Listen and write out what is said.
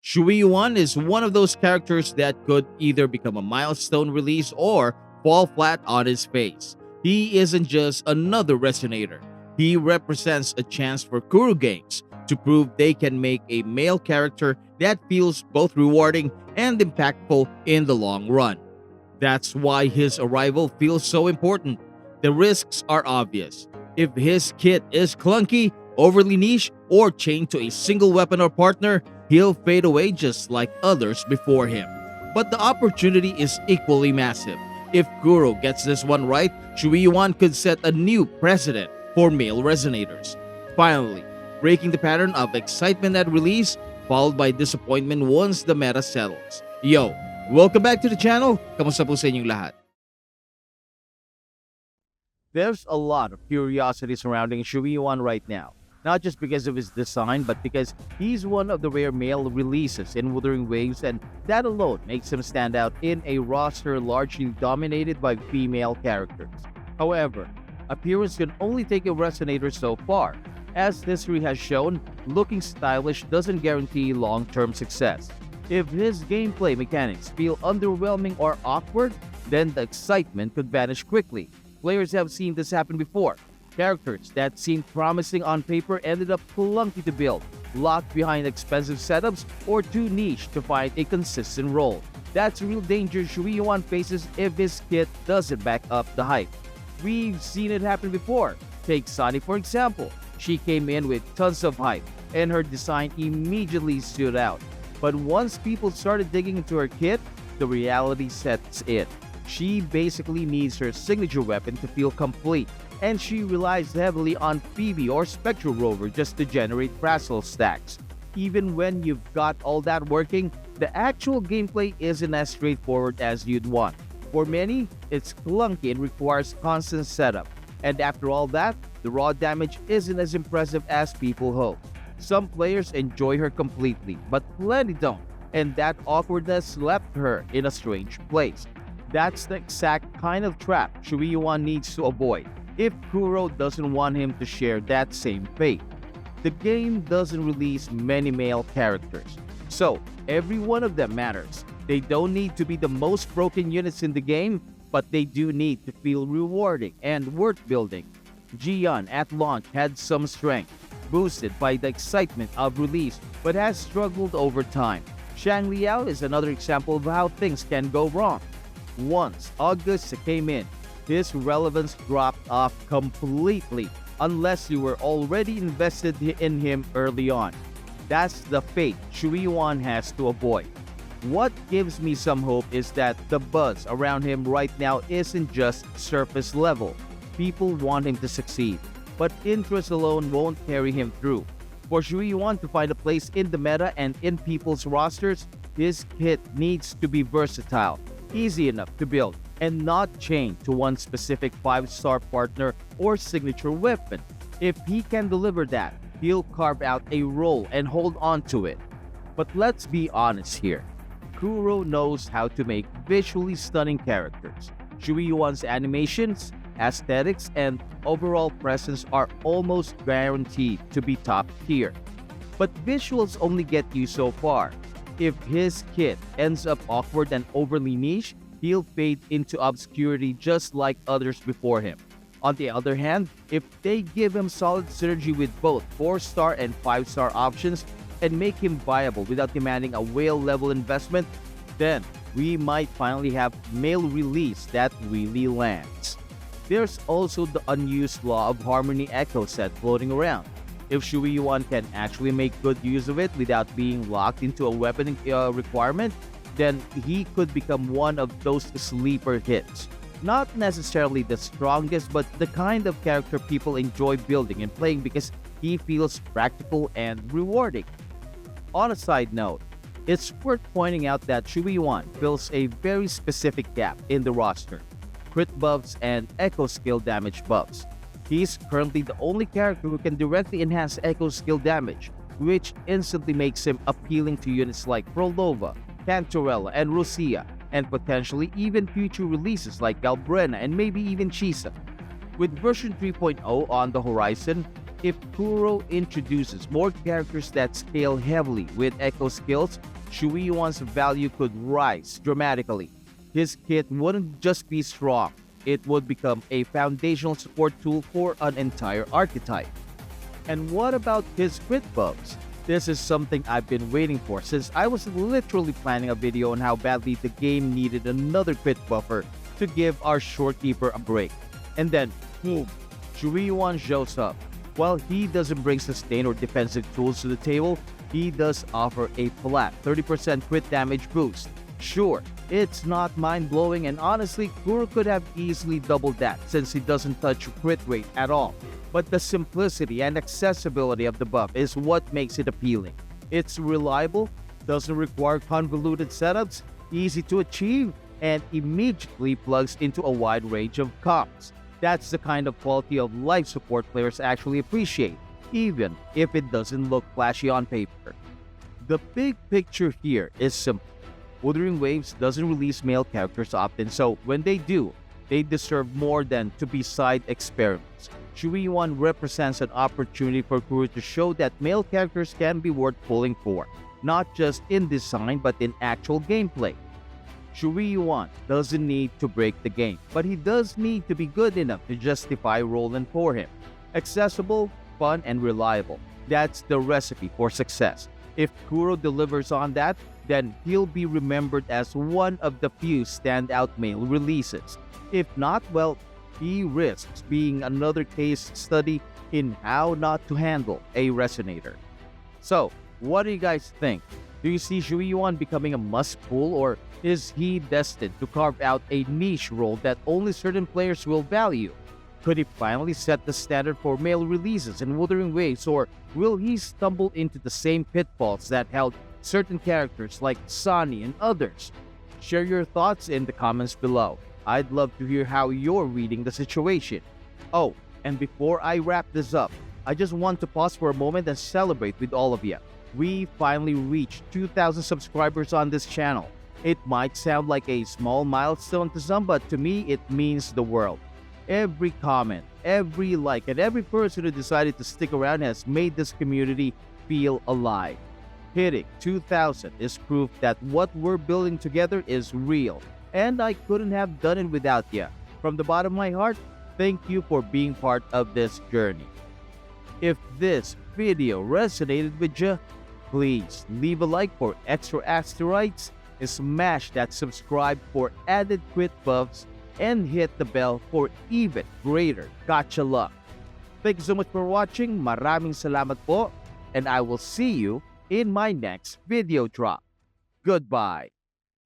Shuiwan is one of those characters that could either become a milestone release or fall flat on his face. He isn't just another Resonator. He represents a chance for Kuro Games to prove they can make a male character that feels both rewarding and impactful in the long run. That's why his arrival feels so important. The risks are obvious. If his kit is clunky, overly niche, or chained to a single weapon or partner, he'll fade away just like others before him. But the opportunity is equally massive. If Kuro gets this one right, Qiuyuan could set a new precedent for male Resonators. Finally, breaking the pattern of excitement at release, followed by disappointment once the meta settles. Yo, welcome back to the channel. Kamusta po sa inyong lahat? There's a lot of curiosity surrounding Shuiwan right now. Not just because of his design, but because he's one of the rare male releases in Wuthering Waves, and that alone makes him stand out in a roster largely dominated by female characters. However, appearance can only take a Resonator so far. As history has shown, looking stylish doesn't guarantee long-term success. If his gameplay mechanics feel underwhelming or awkward, then the excitement could vanish quickly. Players have seen this happen before. Characters that seemed promising on paper ended up clunky to build, locked behind expensive setups, or too niche to find a consistent role. That's real danger Shuiwan faces if his kit doesn't back up the hype. We've seen it happen before. Take Zani for example. She came in with tons of hype, and her design immediately stood out. But once people started digging into her kit, the reality sets in. She basically needs her signature weapon to feel complete, and she relies heavily on Phoebe or Spectral Rover just to generate frazzle stacks. Even when you've got all that working, the actual gameplay isn't as straightforward as you'd want. For many, it's clunky and requires constant setup. And after all that, the raw damage isn't as impressive as people hope. Some players enjoy her completely, but plenty don't, and that awkwardness left her in a strange place. That's the exact kind of trap Qiuyuan needs to avoid if Kuro doesn't want him to share that same fate. The game doesn't release many male characters, so every one of them matters. They don't need to be the most broken units in the game, but they do need to feel rewarding and worth building. Qiuyuan at launch had some strength, boosted by the excitement of release, but has struggled over time. Shang Liao is another example of how things can go wrong. Once August came in, his relevance dropped off completely unless you were already invested in him early on. That's the fate Shuiwan has to avoid. What gives me some hope is that the buzz around him right now isn't just surface level. People want him to succeed, but interest alone won't carry him through. For Shuiwan to find a place in the meta and in people's rosters, his kit needs to be versatile, easy enough to build, and not chained to one specific 5-star partner or signature weapon. If he can deliver that, he'll carve out a role and hold on to it. But let's be honest here. Kuro knows how to make visually stunning characters. Shuiwan's animations, aesthetics, and overall presence are almost guaranteed to be top tier. But visuals only get you so far. If his kit ends up awkward and overly niche, he'll fade into obscurity just like others before him. On the other hand, if they give him solid synergy with both 4-star and 5-star options and make him viable without demanding a whale-level investment, then we might finally have male release that really lands. There's also the unused law of harmony echo set floating around. If Shuiwan can actually make good use of it without being locked into a weapon requirement, then he could become one of those sleeper hits. Not necessarily the strongest, but the kind of character people enjoy building and playing because he feels practical and rewarding. On a side note, it's worth pointing out that Shuiwan fills a very specific gap in the roster: crit buffs and echo skill damage buffs. He's currently the only character who can directly enhance echo skill damage, which instantly makes him appealing to units like Carlotta, Cantorella, and Roccia, and potentially even future releases like Galbrena and maybe even Chisa. With version 3.0 on the horizon, if Kuro introduces more characters that scale heavily with echo skills, Shuiwan's value could rise dramatically. His kit wouldn't just be strong, it would become a foundational support tool for an entire archetype. And what about his crit buffs? This is something I've been waiting for since I was literally planning a video on how badly the game needed another crit buffer to give our shorekeeper a break. And then, boom, Qiuyuan shows up. While he doesn't bring sustain or defensive tools to the table, he does offer a flat 30% crit damage boost. Sure, it's not mind-blowing, and honestly, Kuro could have easily doubled that since he doesn't touch crit rate at all. But the simplicity and accessibility of the buff is what makes it appealing. It's reliable, doesn't require convoluted setups, easy to achieve, and immediately plugs into a wide range of comps. That's the kind of quality of life support players actually appreciate, even if it doesn't look flashy on paper. The big picture here is simple. Wuthering Waves doesn't release male characters often, so when they do, they deserve more than to be side experiments. Shuiwan represents an opportunity for Kuro to show that male characters can be worth pulling for, not just in design but in actual gameplay. Shuiwan doesn't need to break the game, but he does need to be good enough to justify rolling for him. Accessible, fun, and reliable. That's the recipe for success. If Kuro delivers on that, then he'll be remembered as one of the few standout male releases. If not, well, he risks being another case study in how not to handle a resonator. So, what do you guys think? Do you see Shuiwan becoming a must-pull, or is he destined to carve out a niche role that only certain players will value? Could he finally set the standard for male releases in Wuthering Waves, or will he stumble into the same pitfalls that held certain characters like Zani and others? Share your thoughts in the comments below. I'd love to hear how you're reading the situation. Oh, and before I wrap this up, I just want to pause for a moment and celebrate with all of you. We finally reached 2,000 subscribers on this channel. It might sound like a small milestone to some, but to me, it means the world. Every comment, every like, and every person who decided to stick around has made this community feel alive. Hitting 2,000 is proof that what we're building together is real, and I couldn't have done it without you. From the bottom of my heart, thank you for being part of this journey. If this video resonated with you, please leave a like for extra asteroids, smash that subscribe for added crit buffs, and hit the bell for even greater gotcha luck. Thank you so much for watching. Maraming salamat po, and I will see you in my next video drop. Goodbye.